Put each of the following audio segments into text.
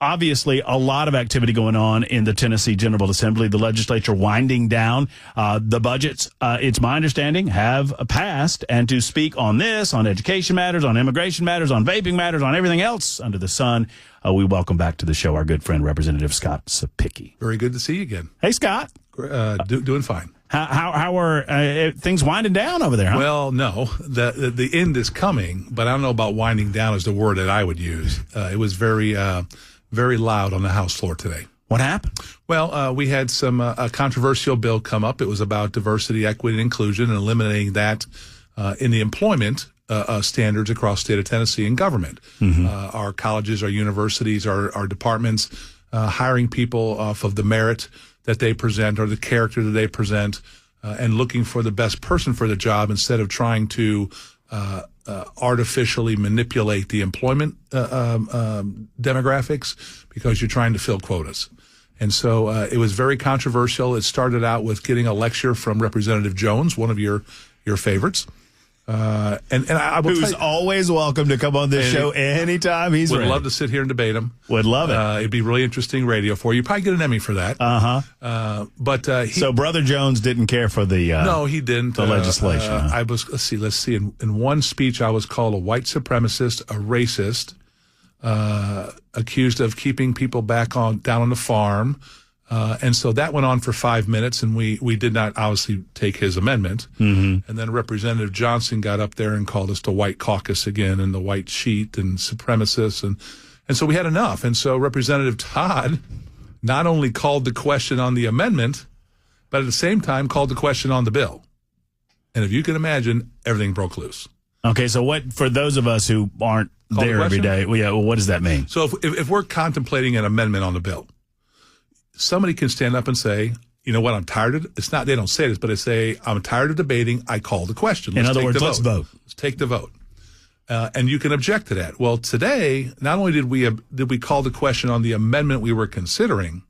Obviously, a lot of activity going on in the Tennessee General Assembly. The legislature winding down. The budgets, it's my understanding, have passed. And to speak on this, on education matters, on immigration matters, on vaping matters, on everything else under the sun, we welcome back to the show our good friend, Representative Scott Cepicky. Very good to see you again. Hey, Scott. Doing fine. How are things winding down over there, huh? Well, no. The end is coming, but I don't know about winding down is the word that I would use. It was very loud on the House floor today. What happened? Well, we had some a controversial bill come up. It was about diversity, equity, and inclusion, and eliminating that in the employment standards across the state of Tennessee in government. Our colleges, our universities, our departments, hiring people off of the merit that they present or the character that they present, and looking for the best person for the job instead of trying to artificially manipulate the employment demographics because you're trying to fill quotas. And so it was very controversial. It started out with getting a lecture from Representative Jones, one of your favorites. And I will who's always welcome to come on this show anytime he's ready. Would love to sit here and debate him. Would love it. It'd be really interesting radio for you. Probably get an Emmy for that. So Brother Jones didn't care for the no, he didn't. The legislation. I was let's see. In one speech, I was called a white supremacist, a racist, accused of keeping people down on the farm. And so that went on for 5 minutes, and we did not obviously take his amendment. And then Representative Johnson got up there and called us the white caucus again and the white sheet and supremacists. And so we had enough. And so Representative Todd not only called the question on the amendment, but at the same time called the question on the bill. And if you can imagine, everything broke loose. Okay, so what, for those of us who aren't there every day, what does that mean? So if we're contemplating an amendment on the bill, somebody can stand up and say, you know what, I'm tired of it. It's not, they don't say this, but they say, I'm tired of debating. I call the question. In other words, let's vote. Let's take the vote. And you can object to that. Well, today, not only did we call the question on the amendment we were considering,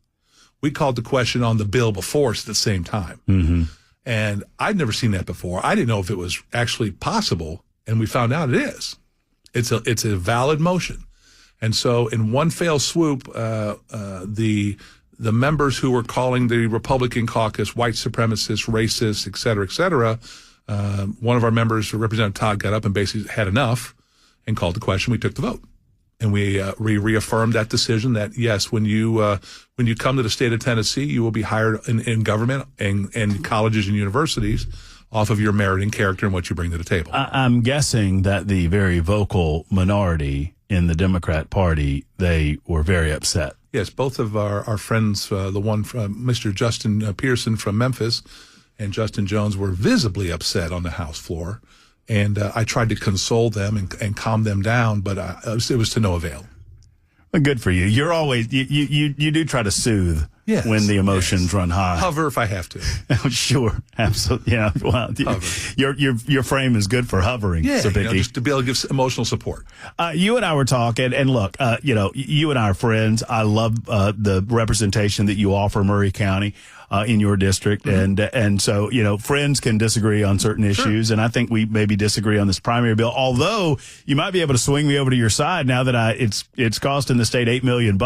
we called the question on the bill before us at the same time. And I'd never seen that before. I didn't know if it was actually possible, and we found out it is. It's a valid motion. And so in one fell swoop, the members who were calling the Republican caucus white supremacists, racists, et cetera, one of our members, Representative Todd, got up and basically had enough and called the question. We took the vote. And we reaffirmed that decision that, yes, when you come to the state of Tennessee, you will be hired in government and colleges and universities off of your merit and character and what you bring to the table. I'm guessing that the very vocal minority in the Democrat Party, they were very upset. Yes, both of our friends, the one from Mr. Justin Pearson from Memphis and Justin Jones, were visibly upset on the House floor. And I tried to console them and calm them down, but it was to no avail. Well, good for you. You're always, you do try to soothe when the emotions run high. Hover if I have to. Sure. Absolutely. Yeah. Well, your frame is good for hovering. Yeah. Cepicky. Just to be able to give emotional support. You and I were talking, and look, you and I are friends. I love the representation that you offer Murray County in your district. And so, friends can disagree on certain issues. And I think we maybe disagree on this primary bill, although you might be able to swing me over to your side now that it's costing the state $8 million,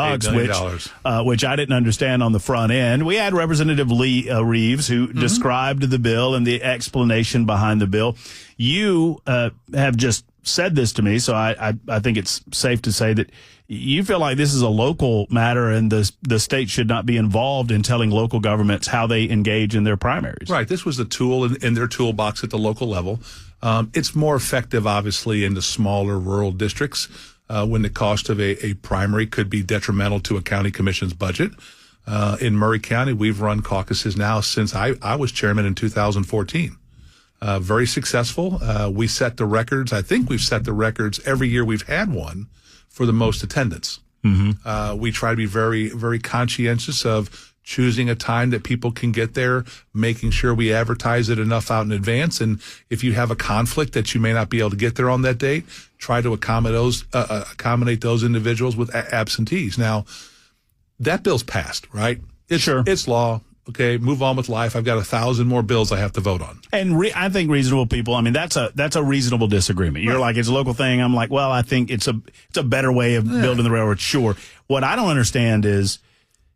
which I didn't understand on the front end. We had Representative Lee Reeves, who described the bill and the explanation behind the bill. You have just said this to me, so I think it's safe to say that you feel like this is a local matter and the state should not be involved in telling local governments how they engage in their primaries. Right. This was a tool in their toolbox at the local level. It's more effective, obviously, in the smaller rural districts when the cost of a primary could be detrimental to a county commission's budget. In Murray County, we've run caucuses now since I was chairman in 2014. Very successful. We set the records. I think we've set the records every year we've had one for the most attendance. We try to be very, very conscientious of choosing a time that people can get there, making sure we advertise it enough out in advance. And if you have a conflict that you may not be able to get there on that date, try to accommodate those individuals with absentees. Now, that bill's passed, right? It's law. Okay, move on with life. I've got 1,000 more bills I have to vote on. And I think reasonable people, I mean, that's a reasonable disagreement. You're like, it's a local thing. I'm like, well, I think it's a better way of building the railroad. Sure. What I don't understand is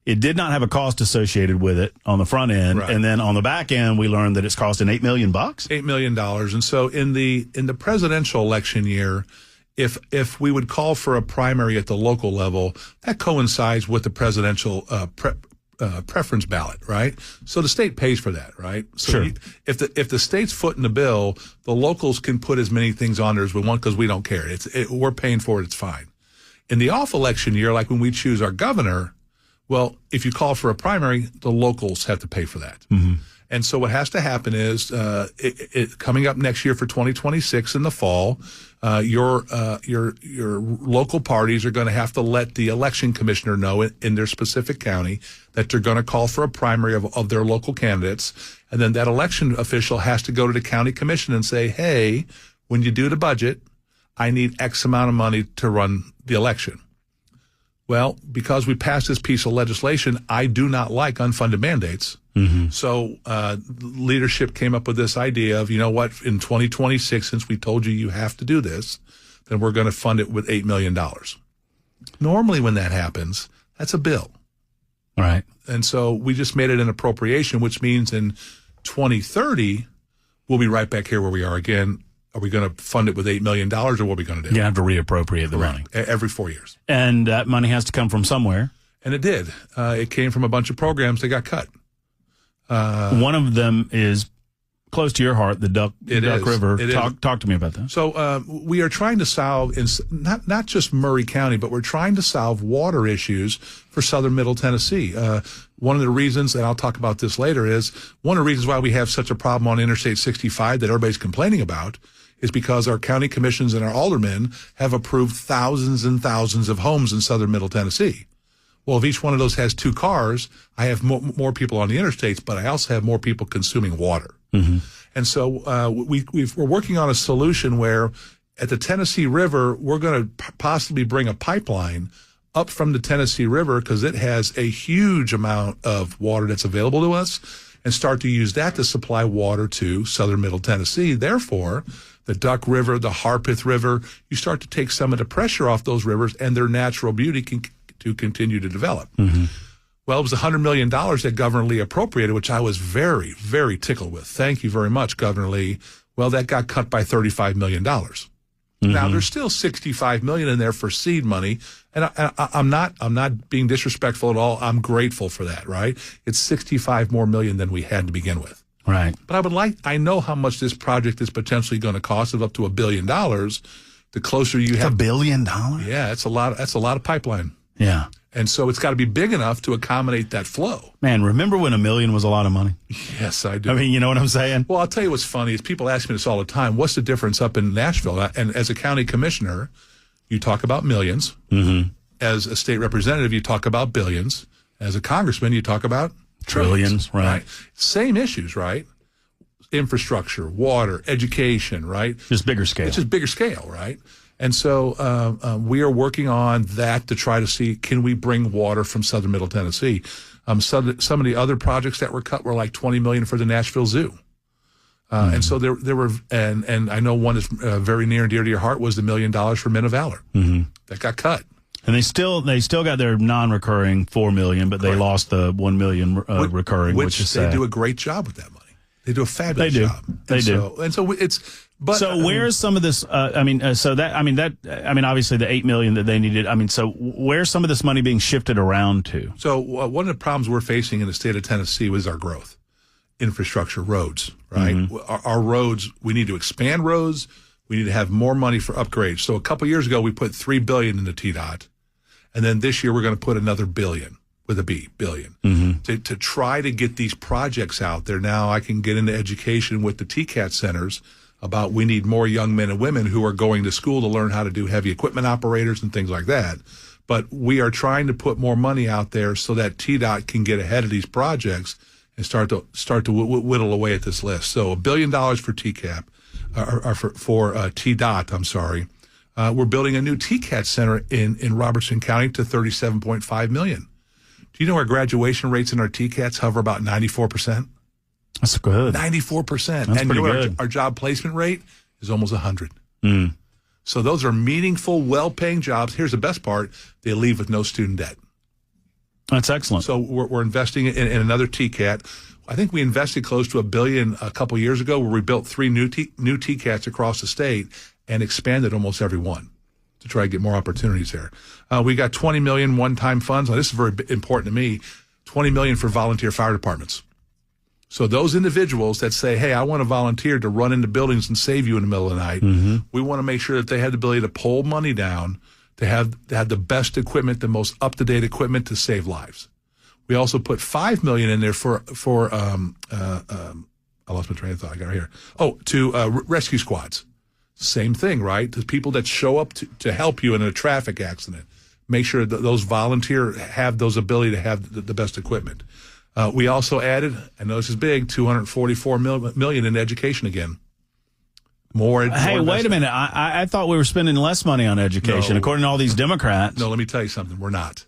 it did not have a cost associated with it on the front end. Right. And then on the back end, we learned that it's costing $8 million. $8 million. And so in the presidential election year, if we would call for a primary at the local level, that coincides with the presidential preference ballot, right? So the state pays for that, right? So sure. If the state's footing the bill, the locals can put as many things on there as we want because we don't care. We're paying for it. It's fine. In the off election year, like when we choose our governor, well, if you call for a primary, the locals have to pay for that. Mm-hmm. And so what has to happen is, coming up next year for 2026 in the fall, your local parties are going to have to let the election commissioner know in their specific county that they're going to call for a primary of their local candidates. And then that election official has to go to the county commission and say, hey, when you do the budget, I need X amount of money to run the election. Well, because we passed this piece of legislation, I do not like unfunded mandates. Mm-hmm. So leadership came up with this idea of, you know what, in 2026, since we told you have to do this, then we're going to fund it with $8 million. Normally when that happens, that's a bill. Right. And so we just made it an appropriation, which means in 2030, we'll be right back here where we are again. Are we going to fund it with $8 million or what are we going to do? You have to reappropriate the money. Every 4 years. And that money has to come from somewhere. And it did. It came from a bunch of programs that got cut. One of them is close to your heart, the Duck River. Talk to me about that. So we are trying to solve, not just Murray County, but we're trying to solve water issues for southern Middle Tennessee. One of the reasons, and I'll talk about this later, is one of the reasons why we have such a problem on Interstate 65 that everybody's complaining about is because our county commissions and our aldermen have approved thousands and thousands of homes in southern Middle Tennessee. Well, if each one of those has 2 cars, I have more people on the interstates, but I also have more people consuming water. Mm-hmm. And so we're working on a solution where at the Tennessee River, we're going to possibly bring a pipeline up from the Tennessee River because it has a huge amount of water that's available to us and start to use that to supply water to southern Middle Tennessee. Therefore, the Duck River, the Harpeth River, you start to take some of the pressure off those rivers and their natural beauty can continue to develop. Mm-hmm. Well, it was $100 million that Governor Lee appropriated, which I was very, very tickled with. Thank you very much, Governor Lee. Well, that got cut by $35 million. Mm-hmm. Now, there's still $65 million in there for seed money, and I'm not being disrespectful at all. I'm grateful for that, right? It's $65 more million than we had to begin with. Right. But I know how much this project is potentially going to cost of up to $1 billion. The closer you have $1 billion? Yeah, that's a lot of pipeline. Yeah. And so it's got to be big enough to accommodate that flow. Man, remember when $1 million was a lot of money? Yes, I do. I mean, you know what I'm saying? Well, I'll tell you what's funny is people ask me this all the time. What's the difference up in Nashville? And as a county commissioner, you talk about millions. Mm-hmm. As a state representative, you talk about billions. As a congressman, you talk about trillions. Right. Same issues, right? Infrastructure, water, education, right? Just bigger scale. It's just bigger scale, right? And so we are working on that to try to see, can we bring water from southern Middle Tennessee? Some of the other projects that were cut were like $20 million for the Nashville Zoo. And so there were, and I know one that's very near and dear to your heart was the $1 million for Men of Valor. Mm-hmm. That got cut. And they still got their non-recurring $4 million, but they lost the $1 million recurring, which is sad. They do a great job with that money. They do a fabulous job. They do. And so it's. But, so where's some of this? Obviously the $8 million that they needed. So where's some of this money being shifted around to? So one of the problems we're facing in the state of Tennessee was our growth, infrastructure, roads. Right, mm-hmm. Our roads. We need to expand roads. We need to have more money for upgrades. So a couple years ago, we put $3 billion into TDOT, and then this year we're going to put another $1 billion. With a B, billion, mm-hmm. to try to get these projects out there. Now I can get into education with the TCAT centers about we need more young men and women who are going to school to learn how to do heavy equipment operators and things like that. But we are trying to put more money out there so that TDOT can get ahead of these projects and start to whittle away at this list. So $1 billion for TCAP, or for TDOT, I'm sorry. We're building a new TCAT center in Robertson County to $37.5 million. Do you know our graduation rates in our TCATs hover about 94%? That's good. 94%. That's and pretty good. Our job placement rate is almost 100. Mm. So those are meaningful, well-paying jobs. Here's the best part. They leave with no student debt. That's excellent. So we're investing in another TCAT. I think we invested close to $1 billion a couple years ago, where we built 3 new TCATs across the state and expanded almost every one to try to get more opportunities there. We got $20 million one-time funds. Now, this is very important to me. $20 million for volunteer fire departments. So those individuals that say, hey, I want to volunteer to run into buildings and save you in the middle of the night, we want to make sure that they have the ability to pull money down to have the best equipment, the most up-to-date equipment to save lives. We also put $5 million in there for I lost my train of thought. I got it here. To rescue squads. Same thing, right? The people that show up to help you in a traffic accident. Make sure that those volunteers have those ability to have the best equipment. We also added, I know this is big, $244 million in education again. Hey, wait a minute. I thought we were spending less money on education, No. according to all these Democrats. No, let me tell you something. We're not.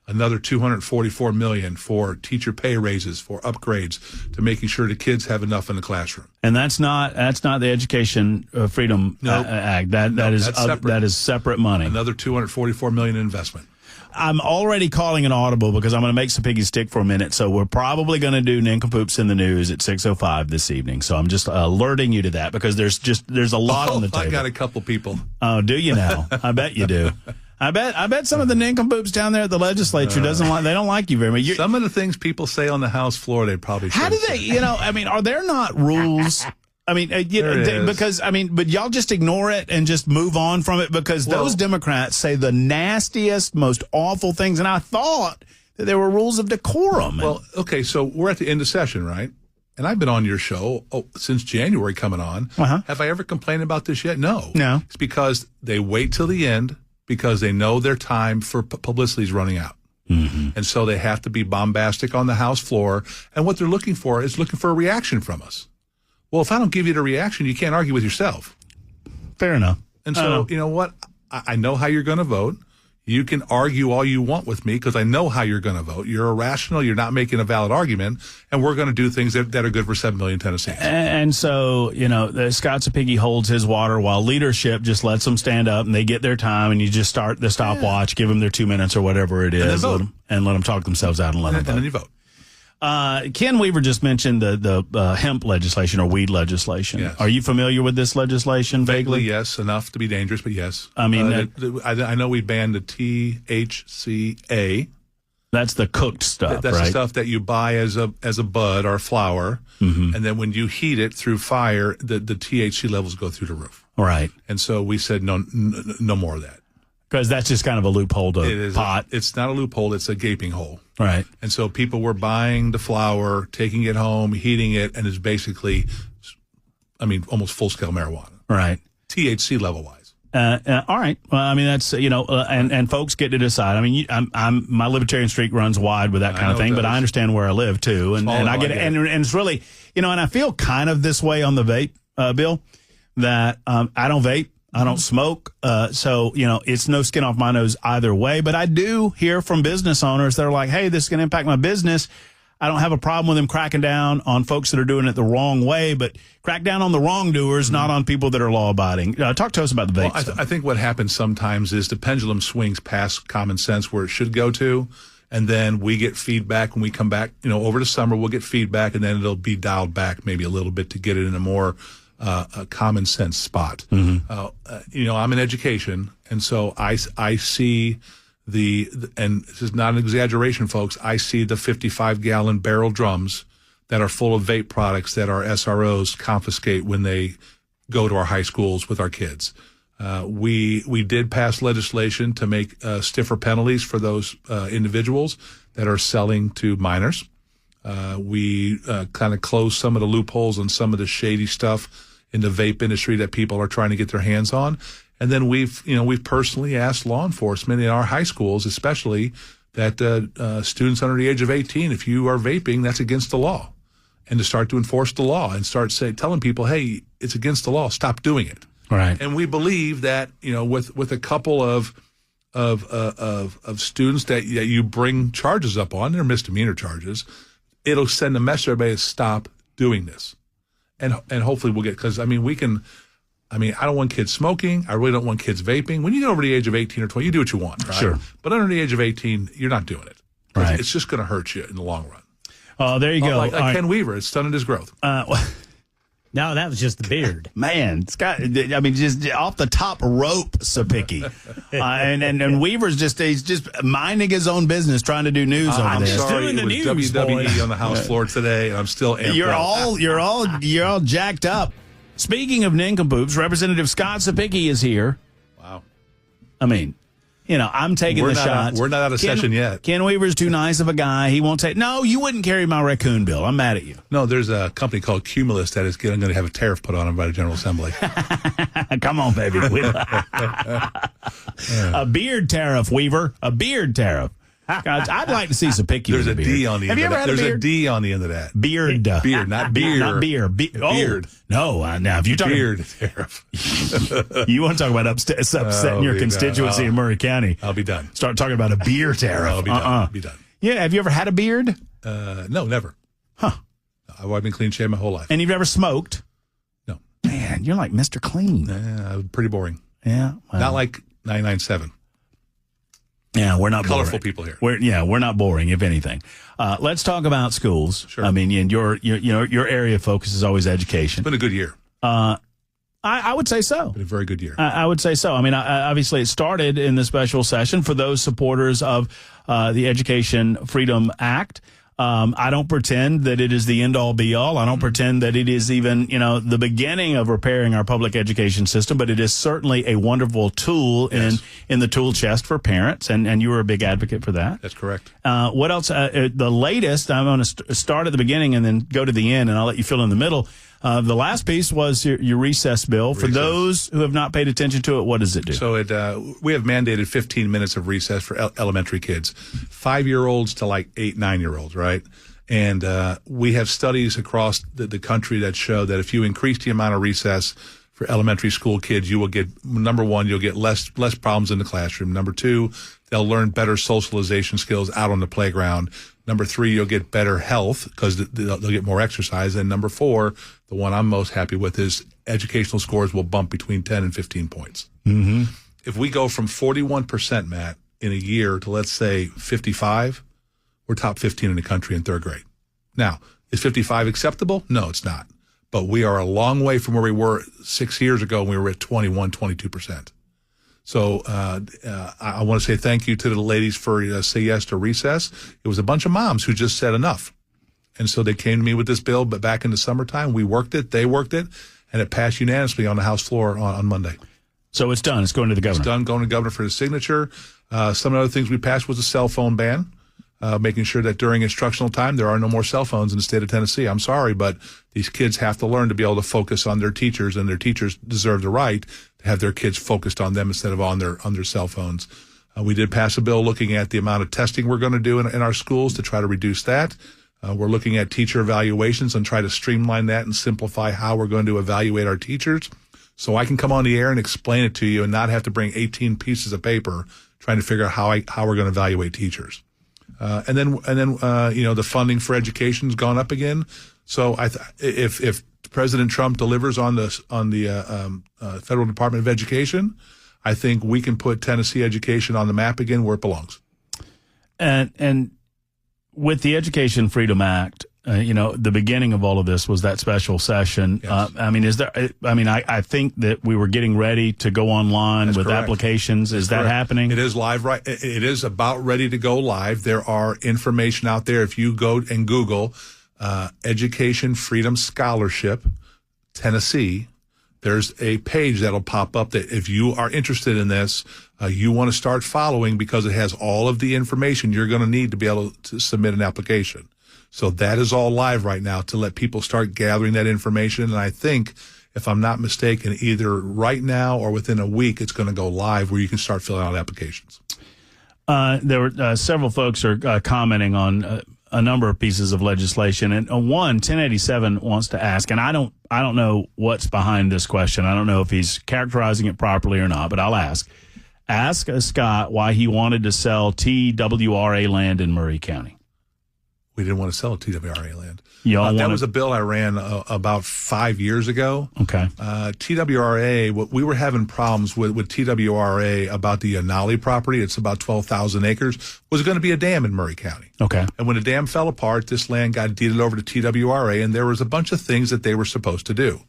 Another $244 million for teacher pay raises, for upgrades, to making sure the kids have enough in the classroom. And that's not the Education Freedom Act. That is separate money. Another $244 million in investment. I'm already calling an audible because I'm going to make Cepicky stick for a minute. So we're probably going to do Nincompoops in the News at 6:05 this evening. So I'm just alerting you to that because there's a lot on the table. I got a couple people. Oh, do you now? I bet you do. I bet some of the nincompoops down there at the legislature they don't like you very much. Some of the things people say on the House floor, they probably shouldn't. How do they? Are there not rules? But y'all just ignore it and just move on from it because those Democrats say the nastiest, most awful things. And I thought that there were rules of decorum. Well, okay, so we're at the end of session, right? And I've been on your show since January coming on. Have I ever complained about this yet? No. It's because they wait till the end because they know their time for publicity is running out. Mm-hmm. And so they have to be bombastic on the House floor. And what they're looking for is a reaction from us. Well, if I don't give you the reaction, you can't argue with yourself. Fair enough. And so, you know what? I know how you're going to vote. You can argue all you want with me because I know how you're going to vote. You're irrational. You're not making a valid argument. And we're going to do things that are good for 7 million Tennesseans. And so, Scott Cepicky holds his water while leadership just lets them stand up and they get their time and you just start the stopwatch, give them their 2 minutes or whatever it is, let them talk themselves out and let them vote. And then you vote. Ken Weaver just mentioned the hemp legislation or weed legislation. Yes. Are you familiar with this legislation vaguely? Yes, enough to be dangerous, but yes. I mean, I know we banned the THCA. That's the cooked stuff, That's right? the stuff that you buy as a bud or a flower, and then when you heat it through fire, the THC levels go through the roof. Right. And so we said no more of that. Because that's just kind of a loophole to pot. It's not a loophole. It's a gaping hole. Right. And so people were buying the flour, taking it home, heating it, and it's basically, almost full-scale marijuana. Right. THC level-wise. All right. Well, I mean, that's, and folks get to decide. I mean, my libertarian streak runs wide with that kind of thing, but I understand where I live, too. And I get it. And it's really, and I feel kind of this way on the vape bill, that I don't vape. I don't smoke, so, it's no skin off my nose either way. But I do hear from business owners that are like, hey, this is going to impact my business. I don't have a problem with them cracking down on folks that are doing it the wrong way, but crack down on the wrongdoers, not on people that are law-abiding. Talk to us about the vape stuff. I think what happens sometimes is the pendulum swings past common sense where it should go to, and then we get feedback when we come back. Over the summer, we'll get feedback, and then it'll be dialed back maybe a little bit to get it in a more a common sense spot. Mm-hmm. I'm in education, and so I see and this is not an exaggeration, folks, I see the 55-gallon barrel drums that are full of vape products that our SROs confiscate when they go to our high schools with our kids. We did pass legislation to make stiffer penalties for those individuals that are selling to minors. We kind of closed some of the loopholes on some of the shady stuff in the vape industry that people are trying to get their hands on. And then we've personally asked law enforcement in our high schools, especially, that students under the age of 18, if you are vaping, that's against the law, and to start to enforce the law and start telling people, hey, it's against the law, stop doing it. Right. And we believe that, with a couple of of students that you bring charges up on, they're misdemeanor charges, it'll send a message to everybody to stop doing this. And hopefully we'll get, because, I don't want kids smoking. I really don't want kids vaping. When you get over the age of 18 or 20, you do what you want, right? Sure. But under the age of 18, you're not doing it. Right. It's just going to hurt you in the long run. Oh, there you go. Like Ken Weaver, it's stunted his growth. No, that was just the beard. Man, Scott, just off the top rope, Cepicky. And Weaver's he's just minding his own business, trying to do news over I'm there. sorry, doing it the was news, WWE boy. on the House floor today, and I'm still amped up. You're all jacked up. Speaking of nincompoops, Representative Scott Cepicky is here. Wow. I'm taking the shots. We're not out of session yet. Ken Weaver's too nice of a guy. He won't take. No, you wouldn't carry my raccoon bill. I'm mad at you. No, there's a company called Cumulus that is going to have a tariff put on them by the General Assembly. Come on, baby. A beard tariff, Weaver. A beard tariff. God, I'd like to see Cepicky. There's with a beard. D on the end of that. There's a D on the end of that. Beard. Beard, not beer. Not beer. Beard. No, now if you're talking Beard tariff. you want to talk about upsetting your constituency in Murray County. I'll be done. Start talking about a beer tariff. I'll be done. I'll be done. Yeah, have you ever had a beard? No, never. Huh. I've been clean shaved my whole life. And you've never smoked? No. Man, you're like Mr. Clean. Pretty boring. Yeah. Well, Not like 997. Yeah, we're not colorful boring. people here. We're not boring, if anything. Let's talk about schools. Sure. And your area of focus is always education. It's been a good year. I would say so. Been a very good year. I would say so. Obviously, it started in the special session for those supporters of the Education Freedom Act. I don't pretend that it is the end-all, be-all. I don't pretend that it is even, the beginning of repairing our public education system, but it is certainly a wonderful tool in the tool chest for parents, and you were a big advocate for that. That's correct. What else? The latest, I'm going to start at the beginning and then go to the end, and I'll let you fill in the middle. The last piece was your recess bill. For those who have not paid attention to it, what does it do? So we have mandated 15 minutes of recess for elementary kids, 5-year-olds to like 8, 9-year-olds, right? And we have studies across the country that show that if you increase the amount of recess for elementary school kids, you will get, number one, you'll get less problems in the classroom. Number two, they'll learn better socialization skills out on the playground. Number three, you'll get better health because they'll get more exercise. And number four, the one I'm most happy with is educational scores will bump between 10 and 15 points. Mm-hmm. If we go from 41%, Matt, in a year to, let's say, 55, we're top 15 in the country in third grade. Now, is 55 acceptable? No, it's not. But we are a long way from where we were 6 years ago when we were at 21, 22%. So I want to say thank you to the ladies for Say Yes to Recess. It was a bunch of moms who just said enough. And so they came to me with this bill, but back in the summertime, we worked it, they worked it, and it passed unanimously on the House floor on Monday. So it's done. It's going to the governor. It's done, going to the governor for his signature. Some of the other things we passed was a cell phone ban, making sure that during instructional time there are no more cell phones in the state of Tennessee. I'm sorry, but these kids have to learn to be able to focus on their teachers, and their teachers deserve the right to have their kids focused on them instead of on their cell phones. We did pass a bill looking at the amount of testing we're going to do in our schools to try to reduce that. We're looking at teacher evaluations and try to streamline that and simplify how we're going to evaluate our teachers. So I can come on the air and explain it to you and not have to bring 18 pieces of paper trying to figure out how we're going to evaluate teachers. And then the funding for education has gone up again. So if President Trump delivers on the Federal Department of Education, I think we can put Tennessee education on the map again where it belongs. And with the Education Freedom Act, the beginning of all of this was that special session. Yes. I think that we were getting ready to go online with correct. applications. Is that happening? It is live, right? It is about ready to go live. There are information out there. If you go and Google Education Freedom Scholarship, Tennessee, there's a page that'll pop up that if you are interested in this, you want to start following because it has all of the information you're going to need to be able to submit an application. So that is all live right now to let people start gathering that information. And I think, if I'm not mistaken, either right now or within a week, it's going to go live where you can start filling out applications. There were several folks are commenting on a number of pieces of legislation, and 1087 wants to ask, and I don't know what's behind this question. I don't know if he's characterizing it properly or not, but I'll ask. Ask Scott why he wanted to sell TWRA land in Murray County. We didn't want to sell TWRA land. That was a bill I ran about 5 years ago. Okay. TWRA, we were having problems with TWRA about the Anali property. It's about 12,000 acres. Was going to be a dam in Murray County. Okay. And when the dam fell apart, this land got deeded over to TWRA, and there was a bunch of things that they were supposed to do.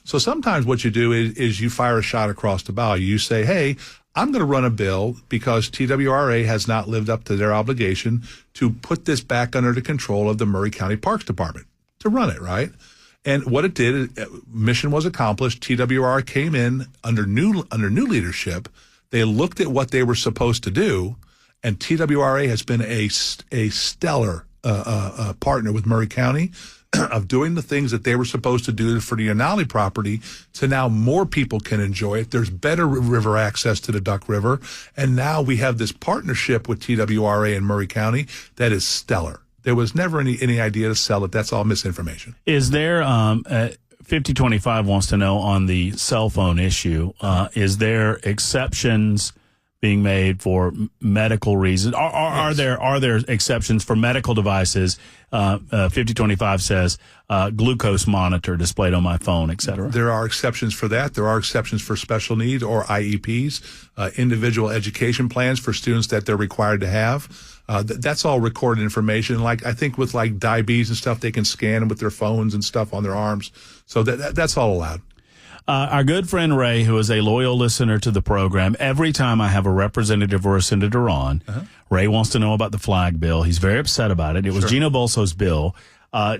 So sometimes what you do is you fire a shot across the bow. You say, hey, I'm going to run a bill because TWRA has not lived up to their obligation to put this back under the control of the Murray County Parks Department to run it, right? And what it did, mission was accomplished. TWRA came in under new leadership. They looked at what they were supposed to do, and TWRA has been a stellar partner with Murray County of doing the things that they were supposed to do for the Anali property, so now more people can enjoy it. There's better river access to the Duck River, and now we have this partnership with TWRA in Murray County that is stellar. There was never any idea to sell it. That's all misinformation. Is there 5025 wants to know on the cell phone issue, is there exceptions being made for medical reasons? Are there exceptions for medical devices? 5025 says glucose monitor displayed on my phone, et cetera. There are exceptions for that. There are exceptions for special needs or IEPs, individual education plans for students that they're required to have. That's all recorded information. Like I think with like diabetes and stuff, they can scan with their phones and stuff on their arms. So that's all allowed. Our good friend Ray, who is a loyal listener to the program, every time I have a representative or a senator on, Ray wants to know about the flag bill. He's very upset about it. It was Gino Bolso's bill.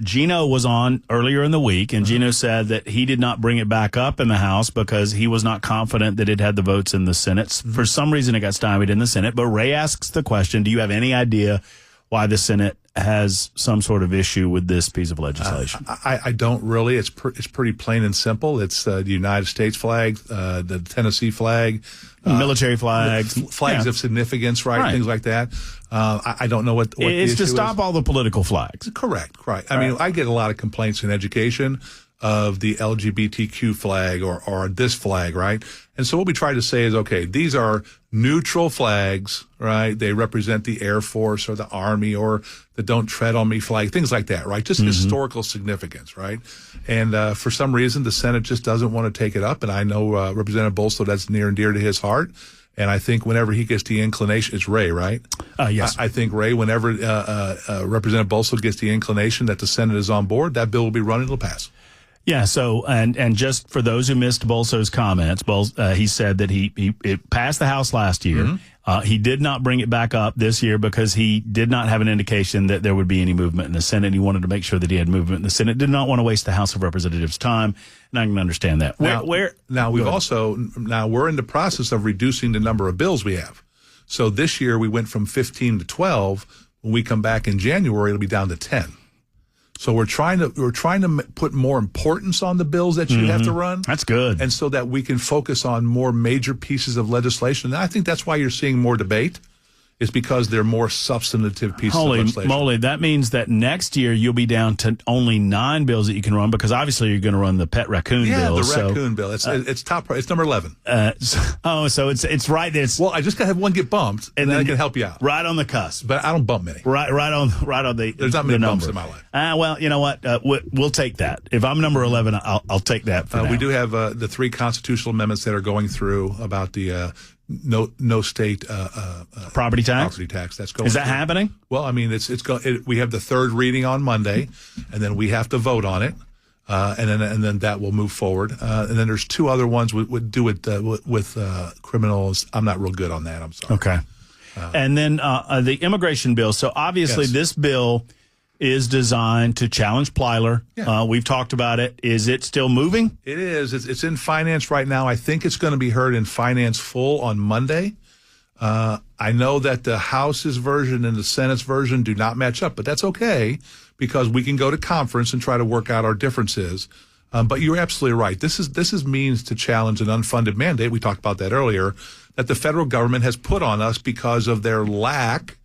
Gino was on earlier in the week, and Gino said that he did not bring it back up in the House because he was not confident that it had the votes in the Senate. For some reason, it got stymied in the Senate. But Ray asks the question, do you have any idea why the Senate has some sort of issue with this piece of legislation? I don't really. It's pretty plain and simple. It's the United States flag, the Tennessee flag, military flags, flags of significance, right? Things like that. I don't know what it's the issue to stop is. All the political flags. Correct. I mean, I get a lot of complaints in education of the LGBTQ flag or this flag, right? And so what we try to say is, okay, these are neutral flags, right? They represent the Air Force or the Army or the Don't Tread on Me flag, things like that, right? Just historical significance, right? And for some reason, the Senate just doesn't want to take it up. And I know Representative Bolso, that's near and dear to his heart. And I think whenever he gets the inclination, it's Ray, right? Yes. I think Ray, whenever Representative Bolso gets the inclination that the Senate is on board, that bill will be run, it'll pass. Yeah. So, and just for those who missed Bolso's comments, he said that it passed the House last year. He did not bring it back up this year because he did not have an indication that there would be any movement in the Senate. He wanted to make sure that he had movement in the Senate. Did not want to waste the House of Representatives' time. And I can understand that. Now we're in the process of reducing the number of bills we have. So this year we went from 15 to 12. When we come back in January, it'll be down to 10. So we're trying to put more importance on the bills that you have to run. That's good. And so that we can focus on more major pieces of legislation. And I think that's why you're seeing more debate. Is because they're more substantive pieces of legislation. Holy moly, that means that next year you'll be down to only 9 bills that you can run because obviously you're going to run the pet raccoon bill. Yeah, the raccoon bill. It's top. It's number 11. So it's right there. Well, I just got to have one get bumped, and then I can help you out. Right on the cusp. But I don't bump many. Right on the. There's not many bumps in my life. Well, you know what? We'll take that. If I'm number 11, I'll take that. For now. We do have the 3 constitutional amendments that are going through about the. No state property tax. Property tax. That's going. Is that happening? Well, I mean, we have the 3rd reading on Monday, and then we have to vote on it, and then that will move forward. And then there's 2 other ones would do it with criminals. I'm not real good on that. I'm sorry. Okay. And then the immigration bill. So obviously, this bill is designed to challenge Plyler. Yeah. We've talked about it. Is it still moving? It is. It's in finance right now. I think it's going to be heard in finance full on Monday. I know that the House's version and the Senate's version do not match up, but that's okay because we can go to conference and try to work out our differences. But you're absolutely right. This is means to challenge an unfunded mandate. We talked about that earlier, that the federal government has put on us because of their lack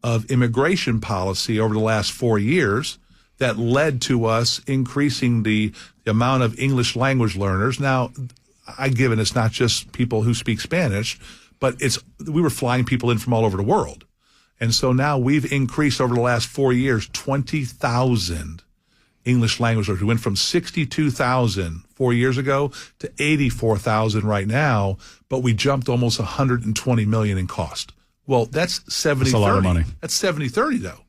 of immigration policy over the last 4 years that led to us increasing the amount of English language learners. Now, I give it, it's not just people who speak Spanish, but we were flying people in from all over the world. And so now we've increased over the last 4 years, 20,000 English language learners. We went from 62,000 4 years ago to 84,000 right now, but we jumped almost 120 million in cost. Well, that's 70-30. That's a lot of money. That's 70-30 though.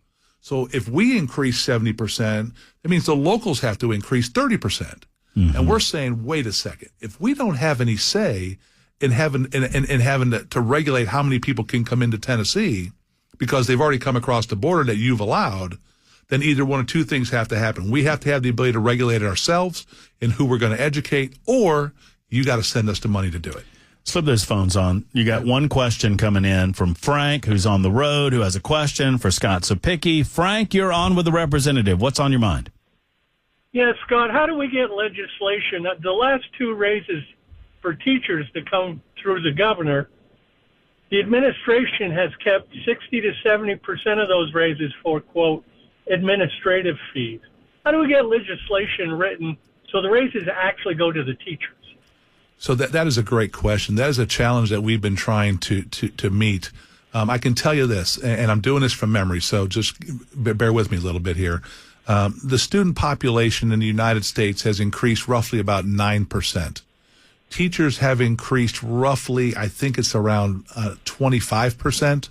So if we increase 70%, that means the locals have to increase 30%. And we're saying, wait a second, if we don't have any say in having to regulate how many people can come into Tennessee because they've already come across the border that you've allowed, then either one of two things have to happen. We have to have the ability to regulate it ourselves in who we're going to educate, or you got to send us the money to do it. Slip those phones on. You got one question coming in from Frank, who's on the road, who has a question for Scott Cepicky. Frank, you're on with the representative. What's on your mind? Yeah, Scott, how do we get legislation? The last two raises for teachers to come through the governor, the administration has kept 60 to 70% of those raises for, quote, administrative fees. How do we get legislation written so the raises actually go to the teachers? So that is a great question. That is a challenge that we've been trying to meet. I can tell you this, and I'm doing this from memory, so just bear with me a little bit here. The student population in the United States has increased roughly about 9%. Teachers have increased roughly, I think it's around 25%.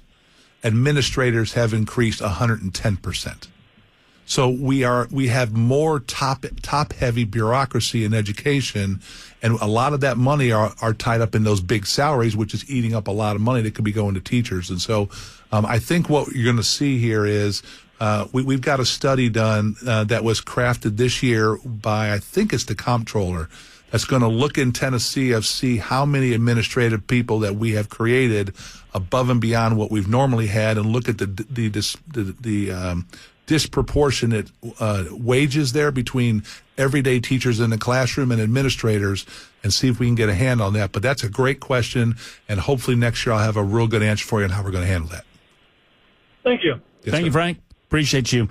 Administrators have increased 110%. So we have more top heavy bureaucracy in education, and a lot of that money are tied up in those big salaries, which is eating up a lot of money that could be going to teachers. And so I think what you're going to see here is we've got a study done that was crafted this year by, I think it's the comptroller, that's going to look in Tennessee of see how many administrative people that we have created above and beyond what we've normally had, and look at the disproportionate wages there between everyday teachers in the classroom and administrators, and see if we can get a hand on that. But that's a great question, and hopefully next year I'll have a real good answer for you on how we're going to handle that. Thank you. Yes, Thank sir. you, Frank. Appreciate you.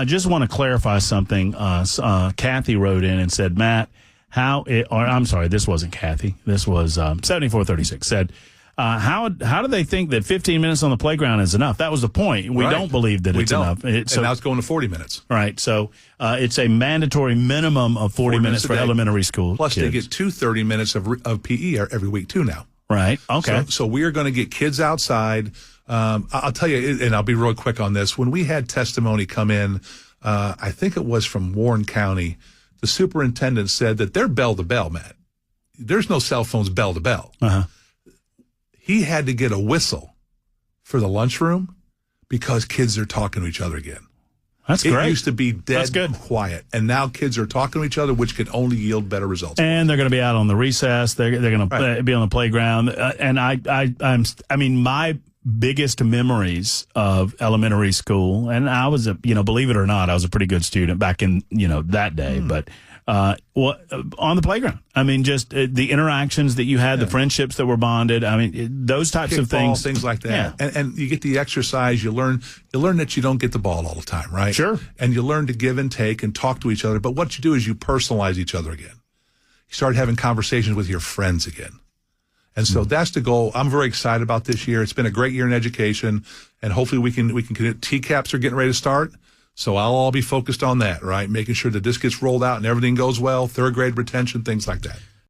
Just want to clarify something. Kathy wrote in and said, Matt, I'm sorry, this wasn't Kathy. This was 7436 said, how do they think that 15 minutes on the playground is enough? That was the point. We don't believe that it's enough. And now it's going to 40 minutes. Right. So it's a mandatory minimum of 40 minutes for elementary school Plus, kids. they get 30 minutes of PE every week, too, now. Right. Okay. So we are going to get kids outside. I'll tell you, and I'll be real quick on this. When we had testimony come in, I think it was from Warren County, the superintendent said that they're bell to bell, Matt. There's no cell phones bell to bell. Uh-huh. He had to get a whistle for the lunchroom because kids are talking to each other again. That's great. It used to be dead quiet, and now kids are talking to each other, which can only yield better results. And they're going to be out on the recess. They're going to be on the playground. And I mean, my biggest memories of elementary school, and I was believe it or not, I was a pretty good student back in that day, but on the playground. I mean, just the interactions that you had, the friendships that were bonded. I mean, those types of things like that. Yeah. And you get the exercise. You learn that you don't get the ball all the time, right? Sure. And you learn to give and take and talk to each other. But what you do is you personalize each other again. You start having conversations with your friends again. And so that's the goal. I'm very excited about this year. It's been a great year in education, and hopefully we can TCAPs are getting ready to start. So all be focused on that, right? Making sure that this gets rolled out and everything goes well, third grade retention, things like that.